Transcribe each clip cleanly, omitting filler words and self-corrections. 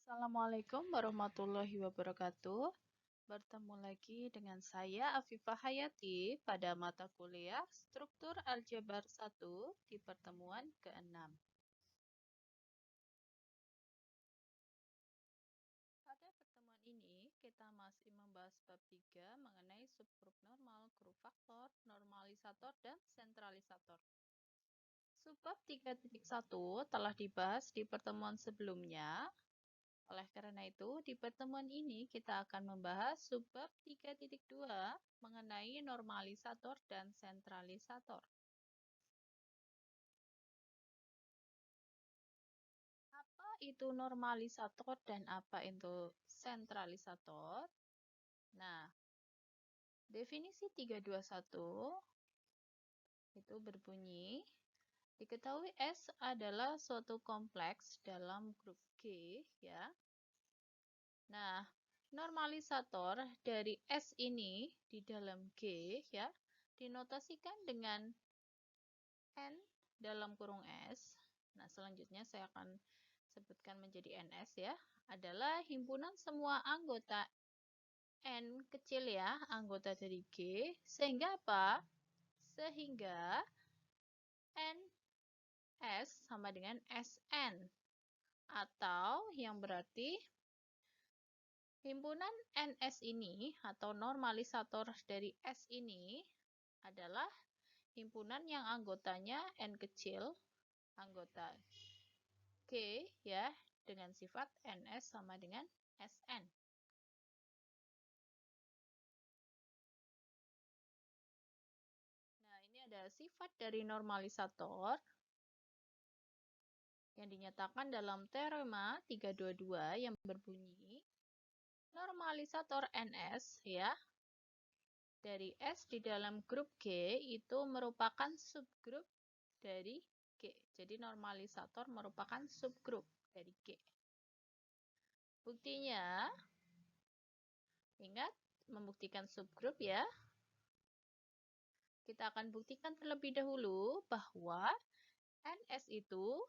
Assalamualaikum warahmatullahi wabarakatuh. Bertemu lagi dengan saya Afifah Hayati pada mata kuliah Struktur Aljabar 1 di pertemuan ke-6. Pada pertemuan ini, kita masih membahas bab 3 mengenai subgrup normal, grup faktor, normalisator, dan sentralisator. Subbab 3.1 telah dibahas di pertemuan sebelumnya. Oleh karena itu, di pertemuan ini kita akan membahas subbab 3.2 mengenai normalisator dan sentralisator. Apa itu normalisator dan apa itu sentralisator? Nah, definisi 321 itu berbunyi, diketahui S adalah suatu kompleks dalam grup G, ya. Nah, normalisator dari S ini di dalam G, ya, dinotasikan dengan N dalam kurung S. Nah, selanjutnya saya akan sebutkan menjadi NS, ya, adalah himpunan semua anggota N kecil, ya, anggota dari G, sehingga apa? Sehingga NS sama dengan SN, atau yang berarti himpunan NS ini atau normalisator dari S ini adalah himpunan yang anggotanya N kecil, anggota G, ya, dengan sifat NS sama dengan SN. Nah, ini ada sifat dari normalisator yang dinyatakan dalam teorema 322 yang berbunyi normalisator NS, ya, dari S di dalam grup G itu merupakan subgrup dari G. Jadi normalisator merupakan subgrup dari G. Buktinya, ingat membuktikan subgrup, ya. Kita akan buktikan terlebih dahulu bahwa NS itu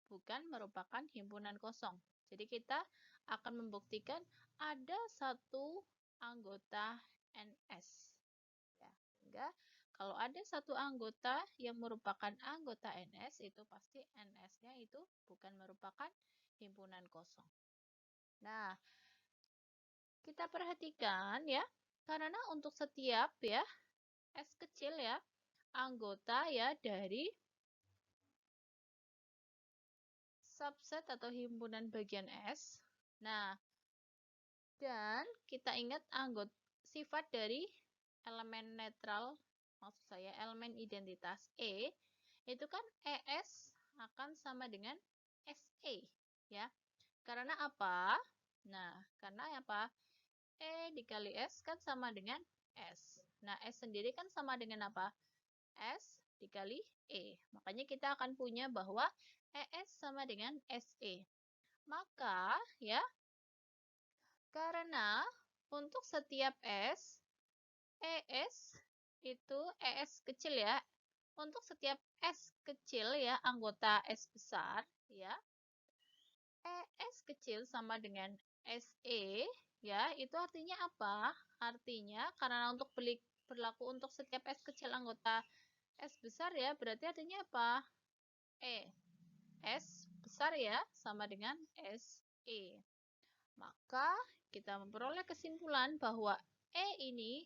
bukan merupakan himpunan kosong. Jadi kita akan membuktikan ada satu anggota NS. Ya, sehingga kalau ada satu anggota yang merupakan anggota NS, itu pasti NS-nya itu bukan merupakan himpunan kosong. Nah, kita perhatikan, ya, karena untuk setiap, ya, S kecil, ya, anggota, ya, dari subset atau himpunan bagian S. Nah, dan kita ingat sifat dari elemen netral, maksud saya elemen identitas E, itu kan ES akan sama dengan SE, ya. Karena apa? Nah, karena apa? E dikali S kan sama dengan S. Nah, S sendiri kan sama dengan apa? S dikali E. Makanya kita akan punya bahwa ES sama dengan SE. Maka, ya, karena untuk setiap S, ES itu ES kecil, ya. Untuk setiap S kecil, ya, anggota S besar, ya. ES kecil sama dengan SE, ya, itu artinya apa? Artinya karena untuk berlaku untuk setiap S kecil anggota S besar, ya, berarti artinya apa? S besar, ya, sama dengan SE. Maka kita memperoleh kesimpulan bahwa E ini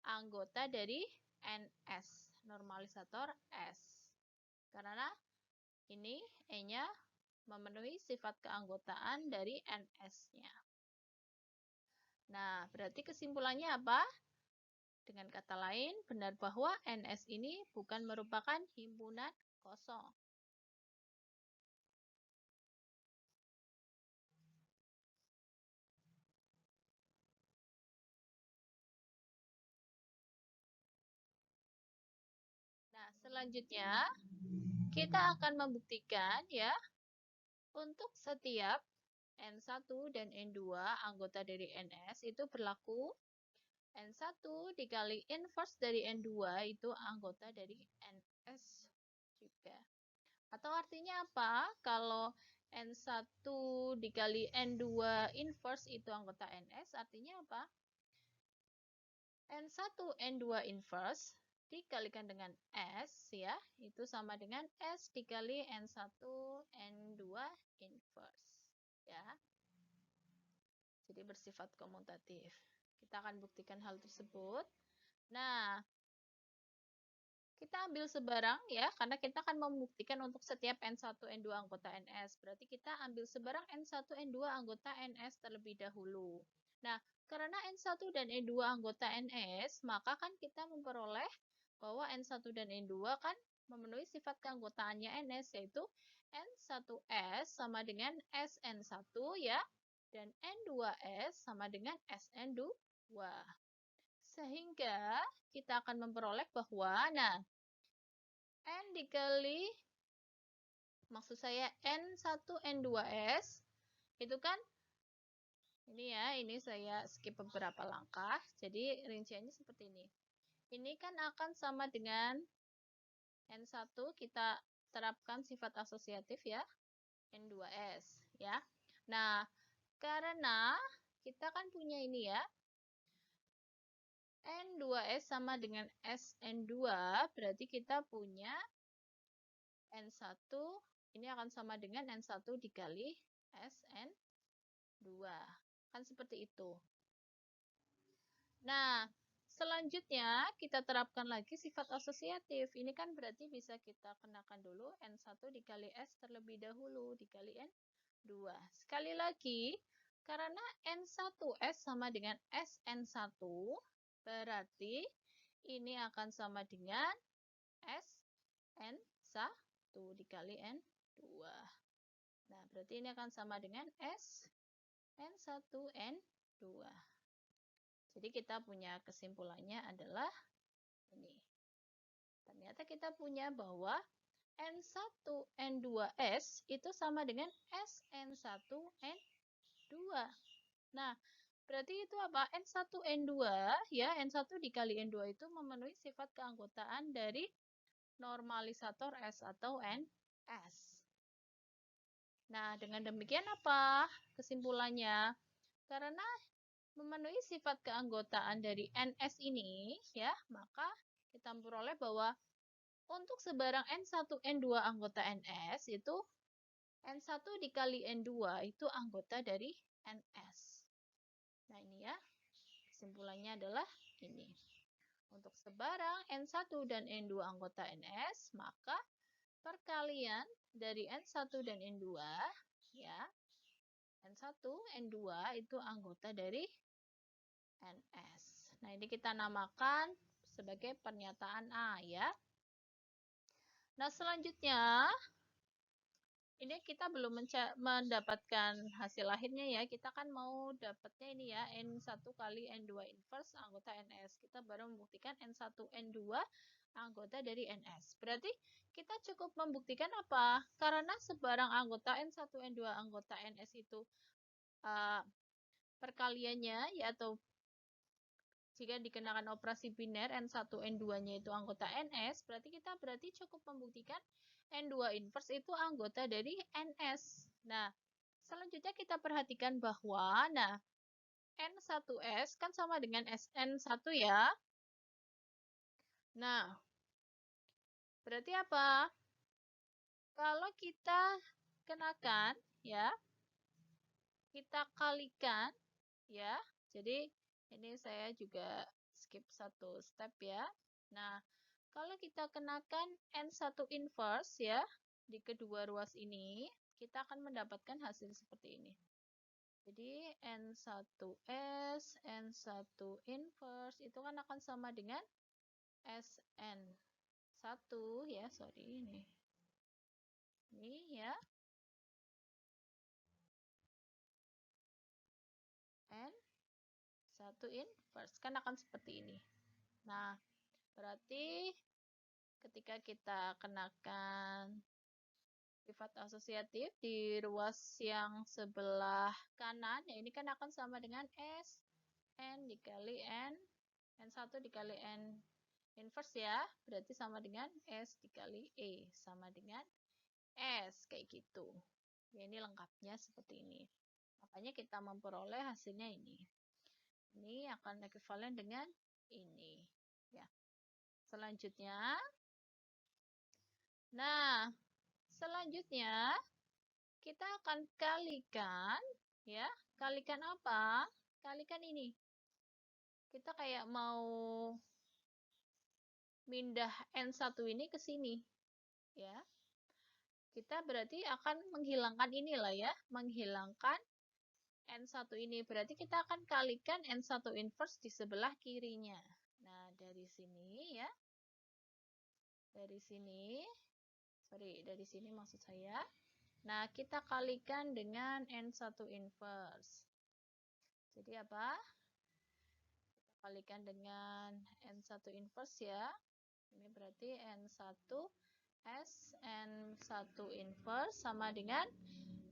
anggota dari NS, normalisator S. Karena ini E-nya memenuhi sifat keanggotaan dari NS-nya. Nah, berarti kesimpulannya apa? Dengan kata lain, benar bahwa NS ini bukan merupakan himpunan kosong. Nah, selanjutnya kita akan membuktikan, ya, untuk setiap N1 dan N2 anggota dari NS itu berlaku N1 dikali inverse dari N2 itu anggota dari NS juga. Atau artinya apa? Kalau N1 dikali N2 inverse itu anggota NS, artinya apa? N1, N2 inverse dikalikan dengan S, ya, itu sama dengan S dikali N1, N2 inverse, ya. Jadi bersifat komutatif. Kita akan buktikan hal tersebut. Nah, kita ambil sebarang ya, karena kita akan membuktikan untuk setiap N1, N2 anggota NS. Berarti kita ambil sebarang N1, N2 anggota NS terlebih dahulu. Nah, karena N1 dan N2 anggota NS, maka kan kita memperoleh bahwa N1 dan N2 kan memenuhi sifat keanggotaannya NS, yaitu N1S sama dengan SN1 ya, dan N2S sama dengan SN2. Sehingga kita akan memperoleh bahwa, nah, N dikali, maksud saya N1, N2S, itu kan, ini ya, ini saya skip beberapa langkah, jadi rinciannya seperti ini. Ini kan akan sama dengan N1, kita terapkan sifat asosiatif ya, N2S, ya. Nah, karena kita kan punya ini ya, N2S sama dengan SN2, berarti kita punya N1, ini akan sama dengan N1 dikali SN2. Kan seperti itu. Nah, selanjutnya kita terapkan lagi sifat asosiatif. Ini kan berarti bisa kita kenakan dulu N1 dikali S terlebih dahulu, dikali N2. Sekali lagi, karena N1S sama dengan SN1, berarti ini akan sama dengan SN1 dikali N2. Nah, berarti ini akan sama dengan N1, N2. Jadi kita punya kesimpulannya adalah ini. Ternyata kita punya bahwa N1, N2S itu sama dengan SN1, N2. Nah, berarti itu apa? N1, N2, ya, N1 dikali N2 itu memenuhi sifat keanggotaan dari normalisator S atau NS. Nah, dengan demikian apa kesimpulannya? Karena memenuhi sifat keanggotaan dari NS ini, ya, maka kita memperoleh bahwa untuk sebarang N1, N2 anggota NS itu N1 dikali N2 itu anggota dari NS. Nah, ini ya, kesimpulannya adalah ini. Untuk sebarang N1 dan N2 anggota NS, maka perkalian dari N1 dan N2, ya, N1, N2 itu anggota dari NS. Nah, ini kita namakan sebagai pernyataan A, ya. Nah, selanjutnya, ini kita belum mendapatkan hasil akhirnya ya. Kita kan mau dapatnya ini ya, N1 kali N2 inverse anggota NS. Kita baru membuktikan N1, N2 anggota dari NS. Berarti kita cukup membuktikan apa? Karena sebarang anggota N1, N2 anggota NS itu perkaliannya, yaitu jika dikenakan operasi biner N1, N2-nya itu anggota NS, berarti cukup membuktikan N2 inverse itu anggota dari NS. Nah, selanjutnya kita perhatikan bahwa, nah, N1S kan sama dengan SN1 ya. Nah, berarti apa? Kalau kita kenakan, ya, kita kalikan, ya, jadi ini saya juga skip satu step ya. Nah, kalau kita kenakan N1 inverse ya, di kedua ruas ini, kita akan mendapatkan hasil seperti ini. Jadi N1S, N1 inverse itu kan akan sama dengan SN1 ya, sorry ini. Ini ya. N1 inverse kan akan seperti ini. Nah, berarti ketika kita kenakan sifat asosiatif di ruas yang sebelah kanan, ya ini kan akan sama dengan S, N dikali N, N1 dikali N inverse ya, berarti sama dengan S dikali E, sama dengan S, kayak gitu. Ya, ini lengkapnya seperti ini. Makanya kita memperoleh hasilnya ini. Ini akan ekuivalen dengan ini. Ya. Selanjutnya, nah, selanjutnya kita akan kalikan, ya. Kalikan apa? Kalikan ini. Kita kayak mau mindah N1 ini ke sini, ya. Kita berarti akan menghilangkan inilah ya, menghilangkan N1 ini. Berarti kita akan kalikan N1 inverse di sebelah kirinya. Nah, dari sini ya. Dari sini. Sorry, dari sini maksud saya. Nah, kita kalikan dengan N1 inverse. Jadi apa? Kita kalikan dengan N1 inverse ya. Ini berarti N1 S, N1 inverse sama dengan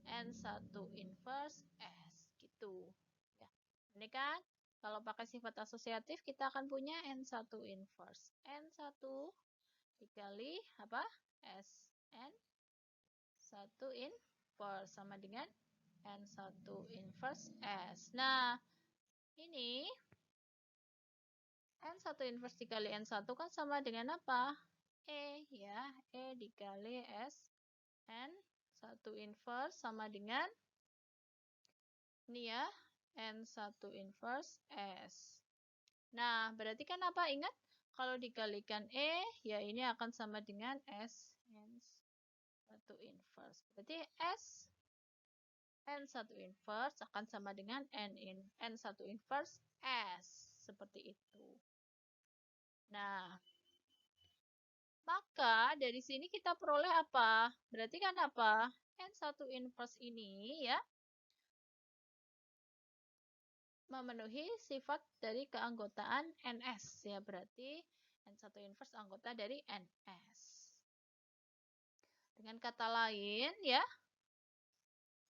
N1 inverse S. Gitu. Ya. Ini kan kalau pakai sifat asosiatif kita akan punya N1 inverse. N1 dikali apa? S. N1 inverse sama dengan N1 inverse S. Nah, ini N1 inverse dikali N1 kan sama dengan apa? E ya, E dikali S N1 inverse sama dengan ini ya, N1 inverse S. Nah, berarti kan apa? Ingat, kalau dikalikan E, ya ini akan sama dengan S N1 inverse. Berarti S N1 inverse akan sama dengan N1 inverse S. Seperti itu. Nah, maka dari sini kita peroleh apa? Berarti kan apa? N1 inverse ini ya memenuhi sifat dari keanggotaan NS ya, berarti N1 inverse anggota dari NS. Dengan kata lain ya,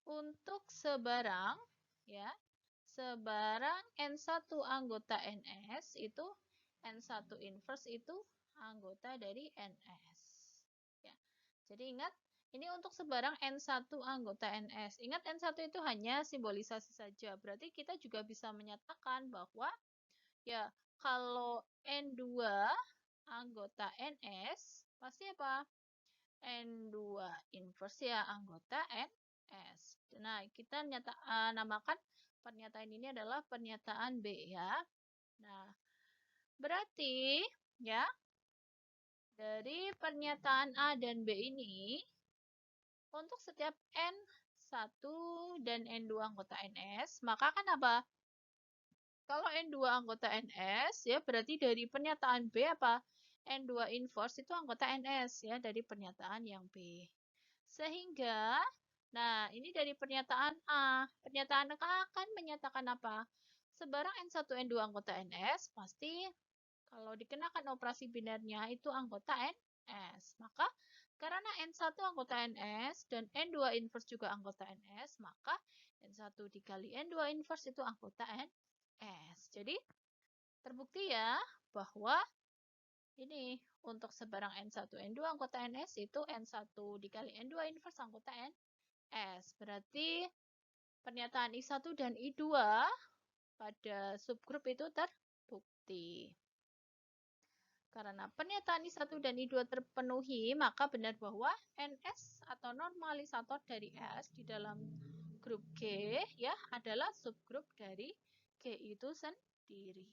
untuk sebarang ya, sebarang N1 anggota NS itu N1 inverse itu anggota dari NS. Ya. Jadi ingat, ini untuk sebarang N1 anggota NS. Ingat N1 itu hanya simbolisasi saja. Berarti kita juga bisa menyatakan bahwa ya kalau N2 anggota NS pasti apa? N2 inverse ya anggota NS. Nah, kita namakan pernyataan ini adalah pernyataan B ya. Nah, berarti ya dari pernyataan A dan B ini untuk setiap N1 dan N2 anggota NS, maka kan apa? Kalau N2 anggota NS ya berarti dari pernyataan B apa? N2 inverse itu anggota NS ya dari pernyataan yang B. Sehingga nah ini dari pernyataan A. Pernyataan A akan menyatakan apa? Sebarang N1 N2 anggota NS pasti kalau dikenakan operasi binarnya itu anggota NS. Maka karena N1 anggota NS dan N2 inverse juga anggota NS, maka N1 dikali N2 inverse itu anggota NS. Jadi terbukti ya bahwa ini untuk sebarang N1 N2 anggota NS itu N1 dikali N2 inverse anggota NS. Berarti pernyataan I1 dan I2 pada subgrup itu terbukti. Karena pernyataan I1 dan I2 terpenuhi, maka benar bahwa NS atau normalisator dari S di dalam grup G ya adalah subgrup dari G itu sendiri.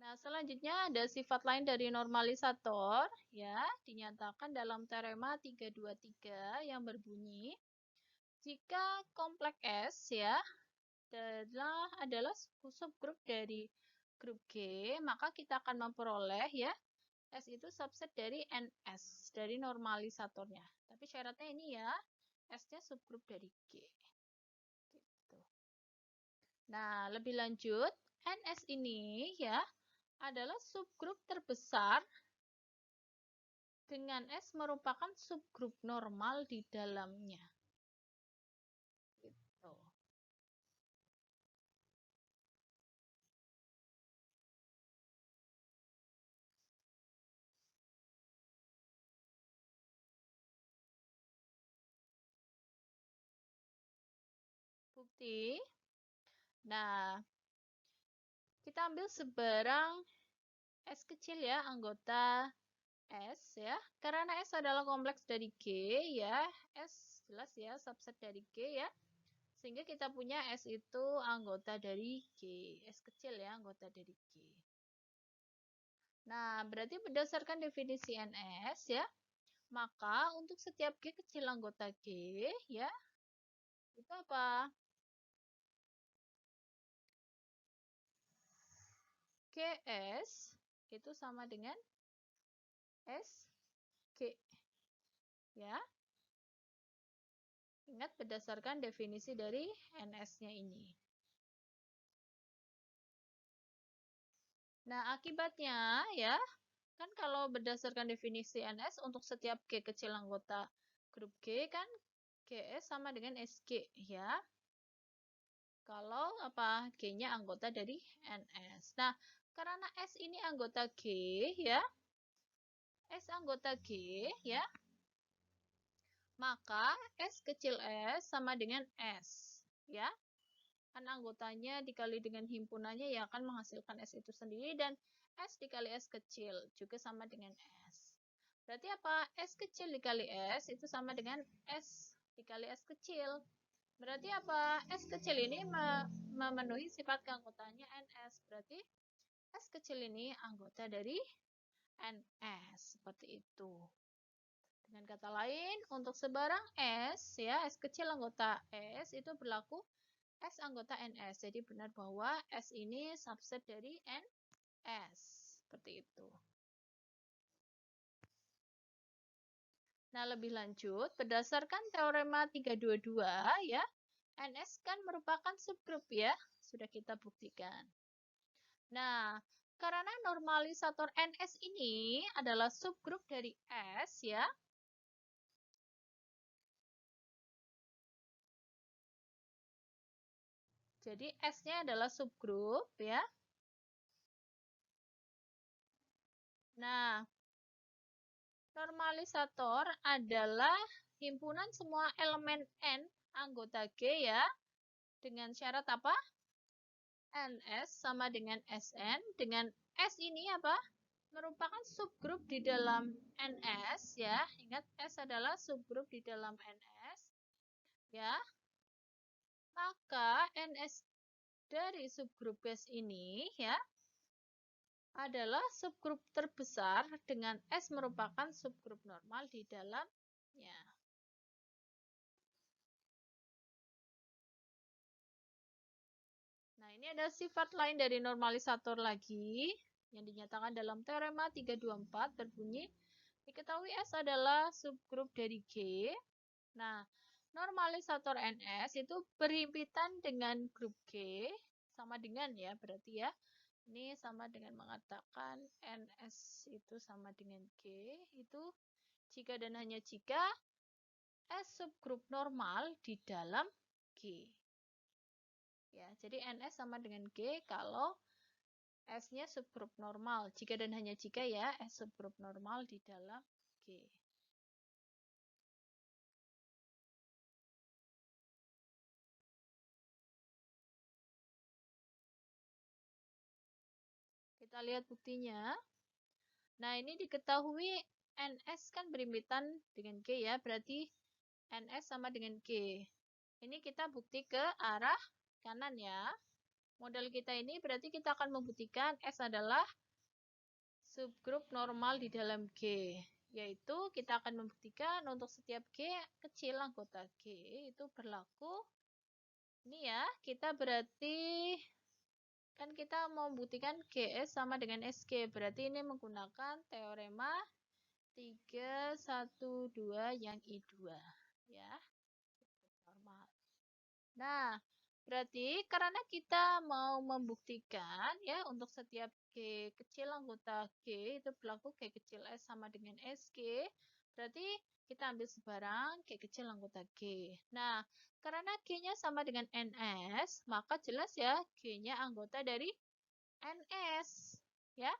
Nah, selanjutnya ada sifat lain dari normalisator ya, dinyatakan dalam teorema 323 yang berbunyi jika kompleks S ya adalah subgrup dari grup G, maka kita akan memperoleh ya S itu subset dari NS, dari normalisatornya. Tapi syaratnya ini ya, S-nya subgrup dari G. Gitu. Nah, lebih lanjut, NS ini ya adalah subgrup terbesar dengan S merupakan subgrup normal di dalamnya. Gitu. bukti. Nah, kita ambil sebarang S kecil ya, anggota S ya. Karena S adalah kompleks dari G ya. S jelas ya, subset dari G ya. Sehingga kita punya S itu anggota dari G. S kecil ya, anggota dari G. Nah, berarti berdasarkan definisi NS ya, maka untuk setiap G kecil anggota G ya, itu apa? GS itu sama dengan SG ya. Ingat berdasarkan definisi dari NS-nya ini. Nah, akibatnya ya, kan kalau berdasarkan definisi NS untuk setiap G kecil anggota grup G kan GS sama dengan SG ya. Kalau apa? G-nya anggota dari NS. Nah, karena S ini anggota G ya, S anggota G ya, maka S kecil S sama dengan S ya. Kan anggotanya dikali dengan himpunannya ya akan menghasilkan S itu sendiri, dan S dikali S kecil juga sama dengan S. Berarti apa? S kecil dikali S itu sama dengan S dikali S kecil. Berarti apa? S kecil ini memenuhi sifat keanggotaannya NS. Berarti S kecil ini anggota dari NS. Seperti itu. Dengan kata lain, untuk sebarang S, ya, S kecil anggota S itu berlaku S anggota NS. Jadi benar bahwa S ini subset dari NS. Seperti itu. Nah, lebih lanjut, berdasarkan teorema 322, ya, NS kan merupakan subgrup, ya. Sudah kita buktikan. Nah, karena normalisator NS ini adalah subgrup dari S, ya. Jadi, S-nya adalah subgrup, ya. Nah, normalisator adalah himpunan semua elemen N anggota G ya. Dengan syarat apa? NS sama dengan SN. Dengan S ini apa? Merupakan subgrup di dalam NS ya. Ingat S adalah subgrup di dalam NS. Ya. Maka NS dari subgrup S ini ya adalah subgrup terbesar dengan S merupakan subgrup normal di dalamnya. Nah, ini ada sifat lain dari normalisator lagi yang dinyatakan dalam teorema 324 berbunyi diketahui S adalah subgrup dari G. Nah, normalisator NS itu berhimpitan dengan grup G sama dengan ya, berarti ya. Ini sama dengan mengatakan NS itu sama dengan G, itu jika dan hanya jika S subgrup normal di dalam G. Ya, jadi NS sama dengan G kalau S-nya subgrup normal. Jika dan hanya jika ya, S subgrup normal di dalam G. Kita lihat buktinya. Nah, ini diketahui NS kan berhimpitan dengan G ya, berarti NS sama dengan G. Ini kita bukti ke arah kanan ya. Model kita ini berarti kita akan membuktikan S adalah subgrup normal di dalam G. Yaitu kita akan membuktikan untuk setiap G kecil anggota G itu berlaku. Ini ya, kita berarti kan kita mau membuktikan GS sama dengan SG. Berarti ini menggunakan teorema 312 yang I2 ya. Normal. Nah, berarti karena kita mau membuktikan ya untuk setiap G kecil anggota G itu berlaku G kecil S sama dengan SG, berarti kita ambil sebarang G kecil anggota G. Nah, karena G-nya sama dengan NS, maka jelas ya G-nya anggota dari NS. Ya,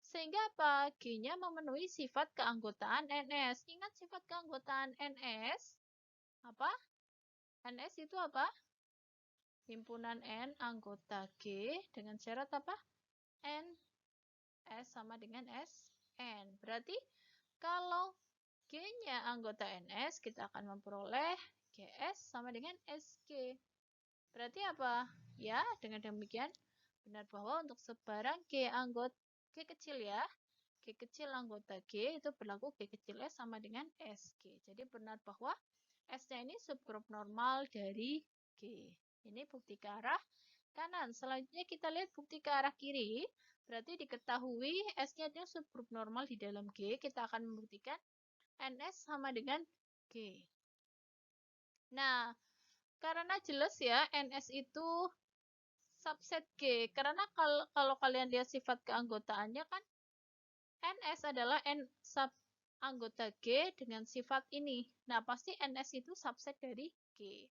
sehingga apa? G-nya memenuhi sifat keanggotaan NS. Ingat sifat keanggotaan NS? Apa? NS itu apa? himpunan N anggota G dengan syarat apa? N S sama dengan Sn. Berarti kalau G-nya anggota NS, kita akan memperoleh GS sama dengan SG. Berarti apa? Ya, dengan demikian benar bahwa untuk sebarang G anggota G kecil ya, G kecil anggota G itu berlaku G kecil S sama dengan SG. Jadi benar bahwa S-nya ini subgrup normal dari G. Ini bukti ke arah kanan. Selanjutnya kita lihat bukti ke arah kiri. Berarti diketahui S-nya itu subgrup normal di dalam G. Kita akan membuktikan NS sama dengan G. Nah, karena jelas ya NS itu subset G. Karena kalau kalian lihat sifat keanggotaannya kan NS adalah N sub anggota G dengan sifat ini. Nah, pasti NS itu subset dari G.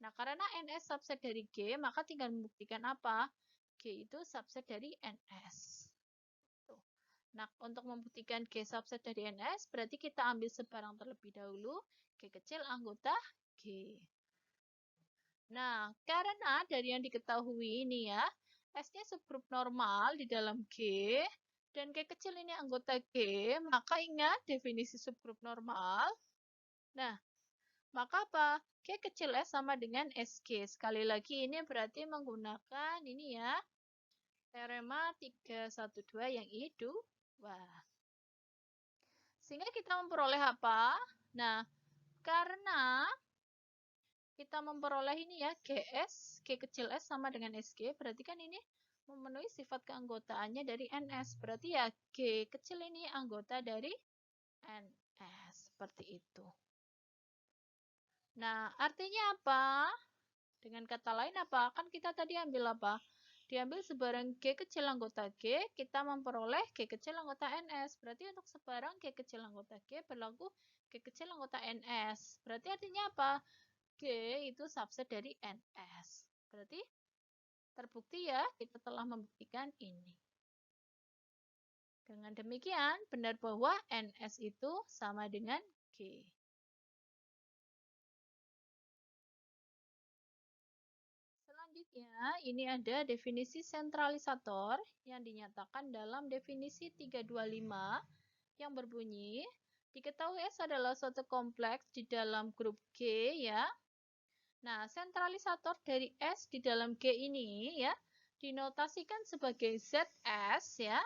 Nah, karena NS subset dari G, maka tinggal membuktikan apa? G itu subset dari NS. Tuh. Nah, untuk membuktikan G subset dari NS, berarti kita ambil sebarang terlebih dahulu, G kecil anggota G. Nah, karena dari yang diketahui ini ya, S-nya subgrup normal di dalam G, dan G kecil ini anggota G, maka ingat definisi subgrup normal. Nah, maka apa? G kecil S sama dengan SG. Sekali lagi ini berarti menggunakan ini ya, teorema 312 yang itu. Wah. Sehingga kita memperoleh apa? Nah, karena kita memperoleh ini ya, GS, G kecil S sama dengan SG, berarti kan ini memenuhi sifat keanggotaannya dari NS. Berarti ya G kecil ini anggota dari NS. Seperti itu. Nah, artinya apa? Dengan kata lain apa? Kan kita tadi ambil apa? Diambil sebarang G kecil anggota G, kita memperoleh G kecil anggota NS. Berarti untuk sebarang G kecil anggota G berlaku G kecil anggota NS. Berarti artinya apa? G itu subset dari NS. Berarti terbukti ya, kita telah membuktikan ini. Dengan demikian, benar bahwa NS itu sama dengan G. Selanjutnya, ini ada definisi sentralisator yang dinyatakan dalam definisi 325 yang berbunyi, diketahui S adalah suatu kompleks di dalam grup G ya. Nah, sentralisator dari S di dalam G ini ya, dinotasikan sebagai ZS ya.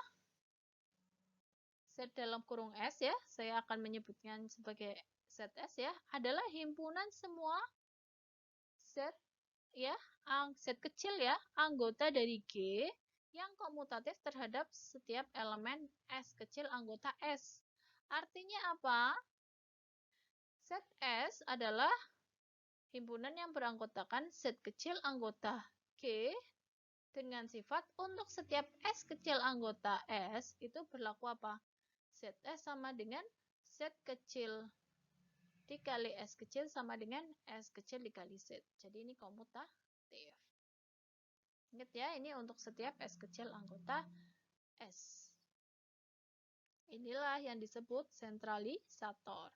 Z dalam kurung S ya, saya akan menyebutkan sebagai ZS ya, adalah himpunan semua Z ya, Z kecil ya, anggota dari G yang komutatif terhadap setiap elemen S kecil anggota S. Artinya apa? ZS adalah himpunan yang beranggotakan Z kecil anggota G dengan sifat untuk setiap S kecil anggota S itu berlaku apa? ZS sama dengan Z kecil dikali S kecil sama dengan S kecil dikali Z. Jadi ini komutatif. Ingat ya, ini untuk setiap S kecil anggota S. Inilah yang disebut sentralisator.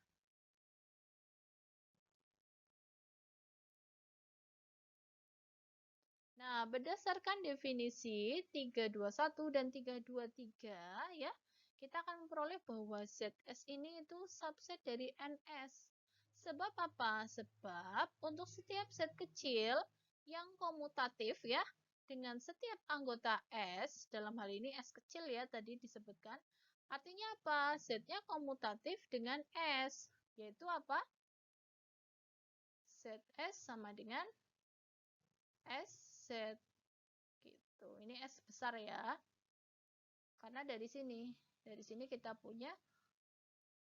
Nah, berdasarkan definisi 321 dan 323 ya, kita akan memperoleh bahwa ZS ini itu subset dari NS. Sebab apa? Sebab untuk setiap Z kecil yang komutatif ya, dengan setiap anggota S, dalam hal ini S kecil ya tadi disebutkan, artinya apa? Z-nya komutatif dengan S, yaitu apa? ZS sama dengan SZ. Gitu. Ini S besar ya. Karena dari sini kita punya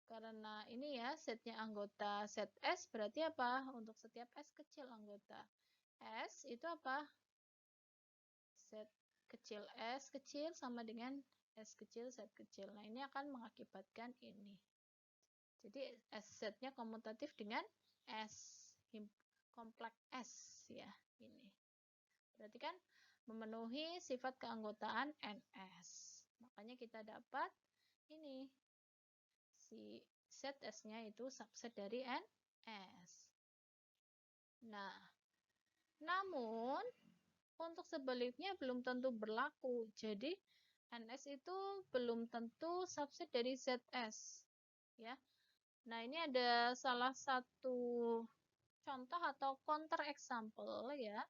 karena ini ya setnya anggota set S berarti apa? Untuk setiap S kecil anggota S itu apa? Set kecil S kecil sama dengan S kecil Z kecil. Nah, ini akan mengakibatkan ini. Jadi S setnya komutatif dengan S kompleks S ya, ini. Berarti kan memenuhi sifat keanggotaan NS. Makanya kita dapat ini. Si ZS-nya itu subset dari NS. Nah, namun Untuk sebaliknya belum tentu berlaku. Jadi NS itu belum tentu subset dari ZS. Ya. Nah, ini ada salah satu contoh atau counter example ya.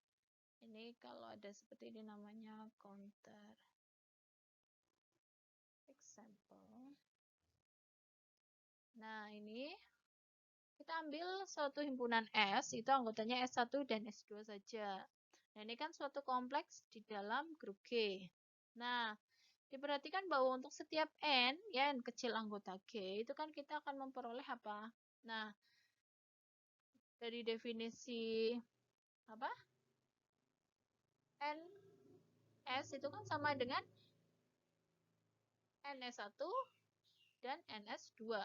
Ini kalau ada seperti ini namanya counter example. Nah, ini kita ambil suatu himpunan S, itu anggotanya S1 dan S2 saja. Nah, ini kan suatu kompleks di dalam grup G. Nah, diperhatikan bahwa untuk setiap N, ya N kecil anggota G, itu kan kita akan memperoleh apa? Nah, dari definisi apa? N S itu kan sama dengan NS1 dan NS2,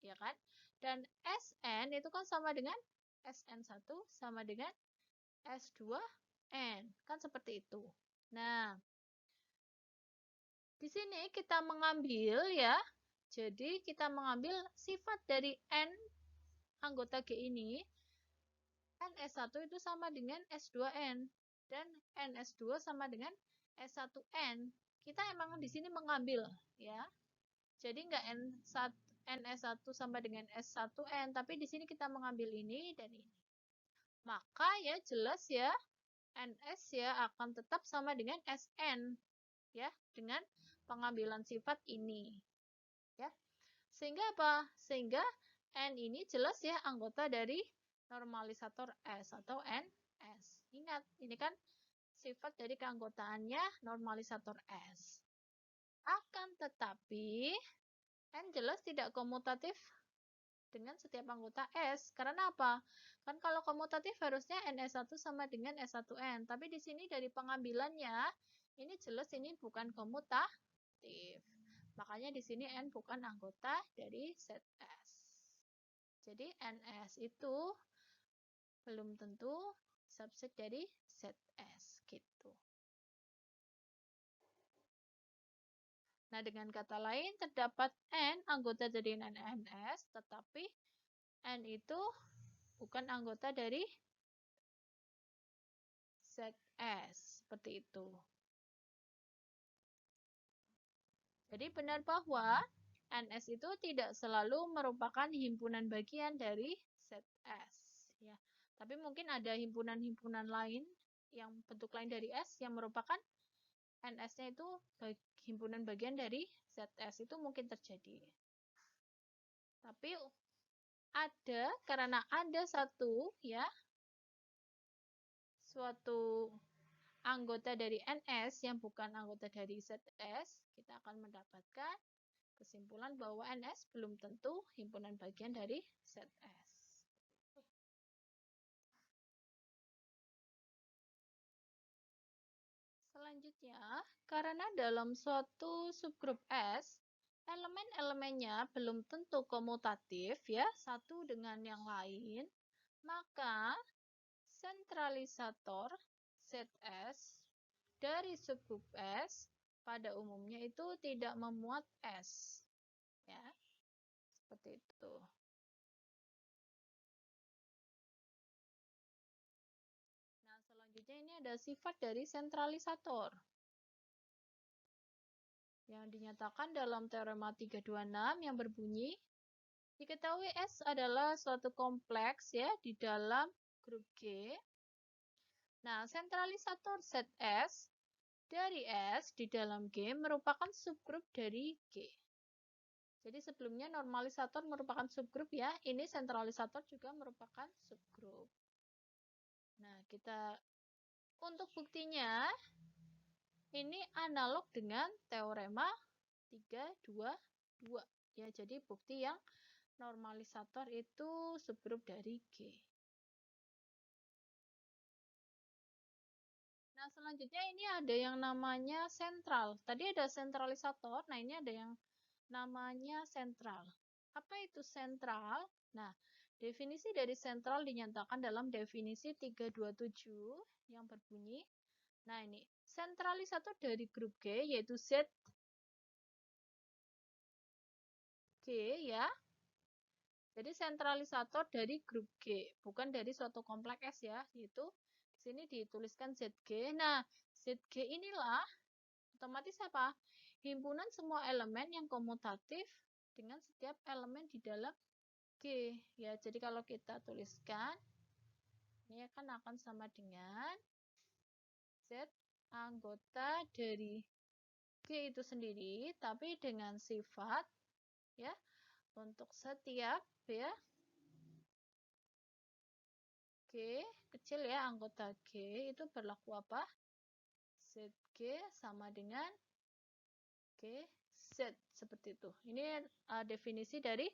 ya kan? Dan SN itu kan sama dengan SN1 sama dengan S2N, kan seperti itu. Nah, di sini kita mengambil ya, jadi kita mengambil sifat dari N anggota G ini, NS1 itu sama dengan S2N, dan NS2 sama dengan S1N. Kita emang di sini mengambil ya. Jadi nggak NS1 sama dengan S1N, tapi di sini kita mengambil ini dan ini. Maka ya jelas ya, NS ya akan tetap sama dengan SN ya, dengan pengambilan sifat ini. Ya. Sehingga apa? Sehingga N ini jelas ya anggota dari normalisator S atau NS. Ingat, ini kan sifat dari keanggotaannya normalisator S. Akan tetapi, N jelas tidak komutatif dengan setiap anggota S. Karena apa? Kan kalau komutatif harusnya NS1 sama dengan S1N. Tapi di sini dari pengambilannya, ini jelas ini bukan komutatif. Makanya di sini N bukan anggota dari set S. Jadi NS itu belum tentu subset dari set S gitu. Nah, dengan kata lain terdapat N anggota dari NS, tetapi N itu bukan anggota dari ZS. Seperti itu. Jadi benar bahwa NS itu tidak selalu merupakan himpunan bagian dari ZS. Ya. Tapi mungkin ada himpunan-himpunan lain yang bentuk lain dari S yang merupakan NS-nya itu himpunan bagian dari ZS. Itu mungkin terjadi. Tapi ada, karena ada satu ya, suatu anggota dari NS yang bukan anggota dari ZS, kita akan mendapatkan kesimpulan bahwa NS belum tentu himpunan bagian dari ZS. Selanjutnya, karena dalam suatu subgrup S, elemen-elemennya belum tentu komutatif ya, satu dengan yang lain, maka sentralisator ZS dari subgrup S pada umumnya itu tidak memuat S. Ya, seperti itu. Nah, selanjutnya ini ada sifat dari sentralisator yang dinyatakan dalam teorema 326 yang berbunyi diketahui S adalah suatu kompleks ya di dalam grup G. Nah, sentralisator ZS dari S di dalam G merupakan subgrup dari G. Jadi sebelumnya normalisator merupakan subgrup ya, ini sentralisator juga merupakan subgrup. Nah, kita untuk buktinya ini analog dengan teorema 322. Ya, jadi bukti yang normalisator itu subgrup dari G. Nah, selanjutnya ini ada yang namanya sentral. Tadi ada sentralisator, nah ini ada yang namanya sentral. Apa itu sentral? Nah, definisi dari sentral dinyatakan dalam definisi 327 yang berbunyi. Nah, ini sentralisator dari grup G yaitu Z G ya. Jadi sentralisator dari grup G, bukan dari suatu kompleks S ya, yaitu di sini dituliskan ZG. Nah, ZG inilah otomatis apa? Himpunan semua elemen yang komutatif dengan setiap elemen di dalam G. Ya, jadi kalau kita tuliskan, ini akan sama dengan Z anggota dari G itu sendiri, tapi dengan sifat, ya, untuk setiap, ya, G kecil ya, anggota G itu berlaku apa? ZG sama dengan GZ, seperti itu. Ini definisi dari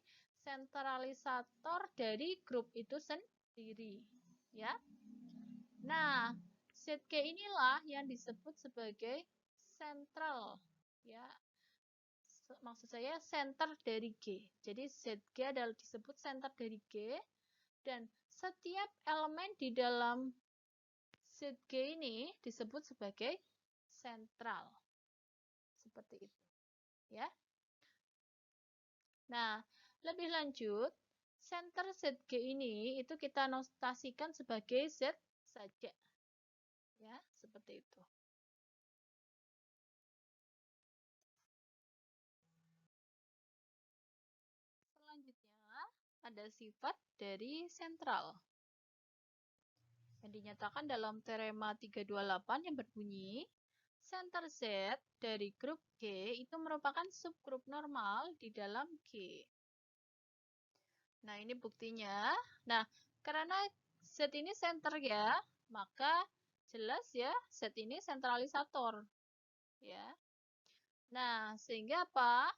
sentralisator dari grup itu sendiri, ya. Nah, ZG inilah yang disebut sebagai sentral, ya. Maksud saya center dari G. Jadi ZG adalah disebut center dari G, dan setiap elemen di dalam ZG ini disebut sebagai sentral. Seperti itu, ya. Nah, lebih lanjut, center ZG ini itu kita notasikan sebagai Z saja. Ya, seperti itu. Selanjutnya, ada sifat dari sentral yang dinyatakan dalam teorema 328 yang berbunyi center Z dari grup G itu merupakan subgrup normal di dalam G. Nah, ini buktinya. Nah, karena Z ini center ya, maka jelas ya Z ini sentralisator. Ya. Nah, sehingga apa?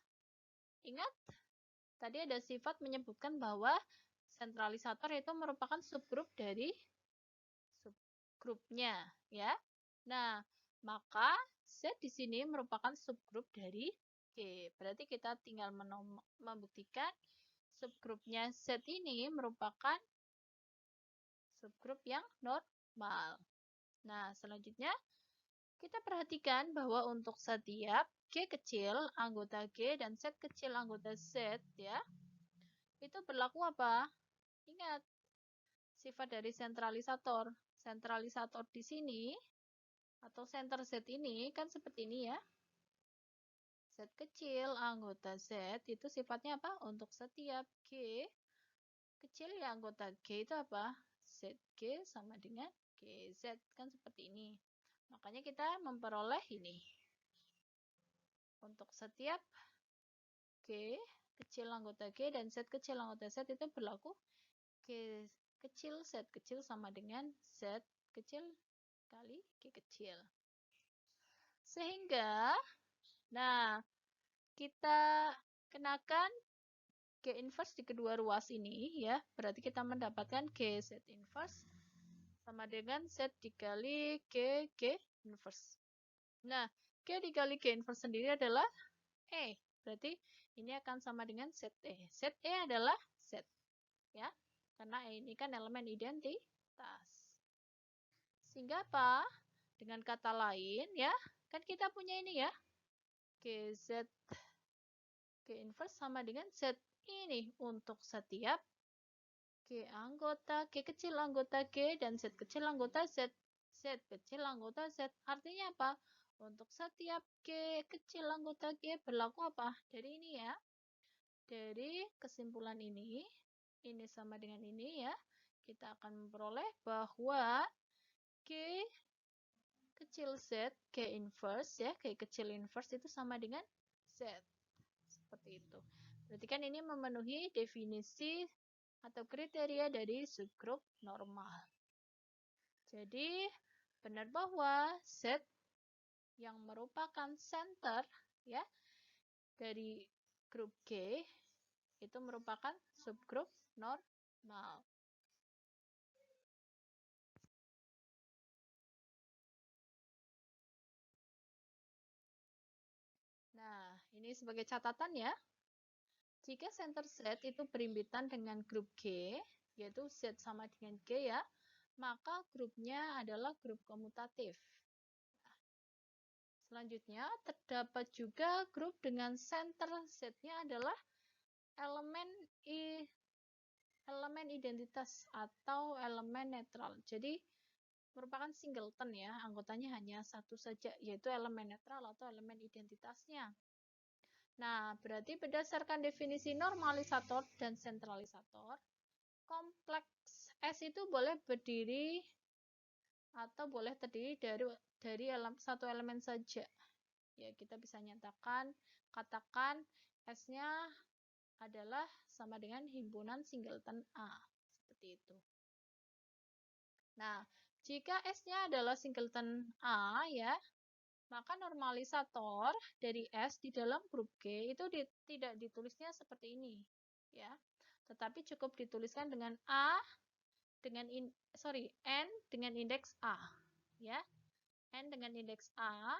Ingat, tadi ada sifat menyebutkan bahwa sentralisator itu merupakan subgrup dari subgrupnya, ya. Nah, maka Z di sini merupakan subgrup dari G. Berarti kita tinggal membuktikan subgrupnya Z ini merupakan subgrup yang normal. Nah, selanjutnya kita perhatikan bahwa untuk setiap G kecil anggota G dan Z kecil anggota Z, ya, itu berlaku apa? Ingat, sifat dari sentralisator. Sentralisator di sini atau center Z ini kan seperti ini ya. Z kecil anggota Z itu sifatnya apa? Untuk setiap G kecil ya anggota G itu apa? ZG sama dengan GZ, kan seperti ini. Makanya kita memperoleh ini. Untuk setiap G kecil anggota G dan Z kecil anggota Z itu berlaku G kecil Z kecil sama dengan Z kecil kali G kecil. Sehingga, nah, kita kenakan G inverse di kedua ruas ini ya. Berarti kita mendapatkan GZ inverse sama dengan Z dikali G inverse. Nah, G dikali G inverse sendiri adalah E. Berarti ini akan sama dengan ZE. ZE adalah Z. Ya, karena E ini kan elemen identitas. Sehingga apa? Dengan kata lain ya, kan kita punya ini ya. GZ G inverse sama dengan Z ini untuk setiap G anggota, G kecil anggota G, dan Z kecil anggota Z. Z kecil anggota Z. Artinya apa? Untuk setiap G kecil anggota G berlaku apa? Dari ini ya. Dari kesimpulan ini sama dengan ini ya. Kita akan memperoleh bahwa G kecil Z, G inverse ya, G kecil inverse itu sama dengan Z. Seperti itu. Berarti kan ini memenuhi definisi atau kriteria dari subgrup normal. Jadi, benar bahwa Z yang merupakan center ya dari grup G itu merupakan subgrup normal. Nah, ini sebagai catatan ya. Jika center Z itu berimpitan dengan grup G, yaitu Z sama dengan G ya, maka grupnya adalah grup komutatif. Selanjutnya, terdapat juga grup dengan center Z-nya adalah elemen elemen identitas atau elemen netral. Jadi, merupakan singleton ya, anggotanya hanya satu saja, yaitu elemen netral atau elemen identitasnya. Nah, berarti berdasarkan definisi normalisator dan sentralisator, kompleks S itu boleh berdiri atau boleh terdiri dari satu elemen saja. Ya, kita bisa katakan S-nya adalah sama dengan himpunan singleton A. Seperti itu. Nah, jika S-nya adalah singleton A, ya, maka normalisator dari S di dalam grup G itu tidak ditulisnya seperti ini, ya. Tetapi cukup dituliskan dengan N dengan indeks A, ya. N dengan indeks A.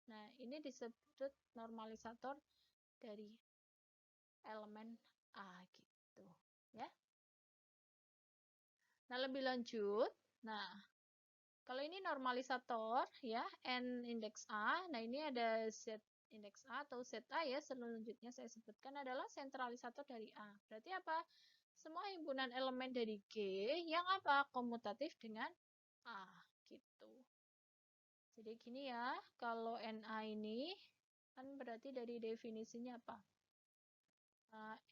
Nah, ini disebut normalisator dari elemen A gitu, ya. Nah, lebih lanjut, nah, kalau ini normalisator ya, N indeks A. Nah, ini ada Z indeks A atau ZA ya. Selanjutnya saya sebutkan adalah sentralisator dari A. Berarti apa? Semua himpunan elemen dari G yang apa? Komutatif dengan A gitu. Jadi gini ya, kalau NA ini kan berarti dari definisinya apa?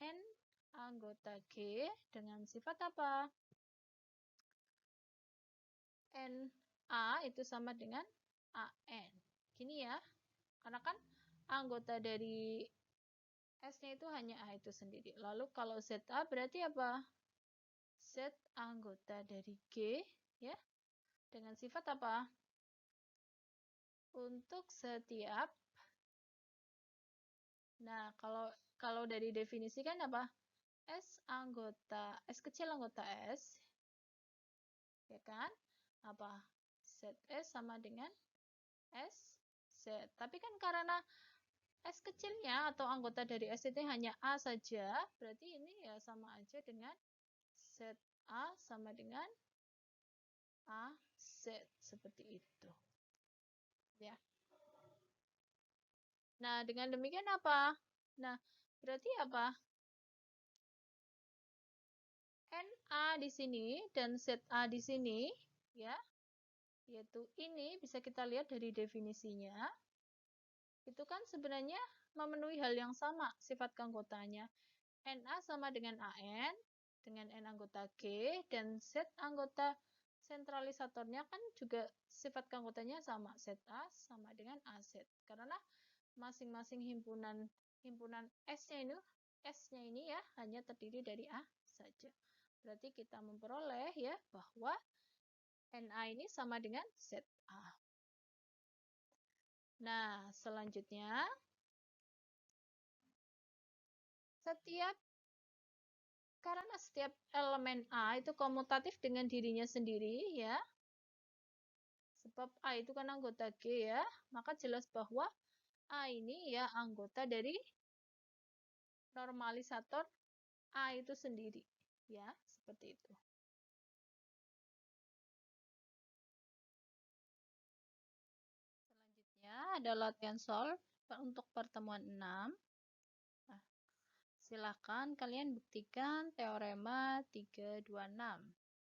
N anggota G dengan sifat apa? NA itu sama dengan AN. Gini ya, karena kan anggota dari S-nya itu hanya A itu sendiri. Lalu kalau ZA berarti apa? Z anggota dari G, ya, dengan sifat apa? Untuk setiap, nah kalau dari definisi kan apa? S kecil anggota S, ya kan? Apa? ZS sama dengan SZ. Tapi kan karena S kecilnya atau anggota dari S itu hanya A saja, berarti ini ya sama aja dengan ZA sama dengan AZ, seperti itu. Ya. Nah, dengan demikian apa? Nah, berarti apa? NA di sini dan ZA di sini, ya, yaitu ini bisa kita lihat dari definisinya. Itu kan sebenarnya memenuhi hal yang sama sifat keanggotanya. NA sama dengan AN, dengan N anggota G, dan Z anggota sentralisatornya kan juga sifat keanggotanya sama. ZA sama dengan AZ. Karena masing-masing himpunan S-nya ini ya hanya terdiri dari A saja. Berarti kita memperoleh ya bahwa NA ini sama dengan ZA. Nah, selanjutnya karena setiap elemen A itu komutatif dengan dirinya sendiri ya. Sebab A itu kan anggota G ya, maka jelas bahwa A ini ya anggota dari normalisator A itu sendiri. Ya, seperti itu. Selanjutnya ada latihan solve untuk pertemuan 6. Nah, silakan kalian buktikan teorema 326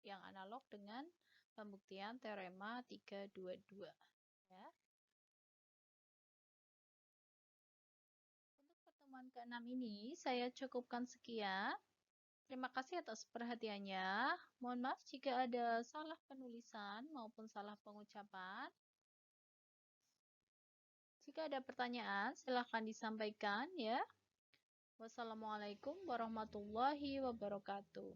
yang analog dengan pembuktian teorema 322. Ya. Untuk pertemuan ke-6 ini saya cukupkan sekian. Terima kasih atas perhatiannya. Mohon maaf jika ada salah penulisan maupun salah pengucapan. Jika ada pertanyaan, silahkan disampaikan ya. Wassalamualaikum warahmatullahi wabarakatuh.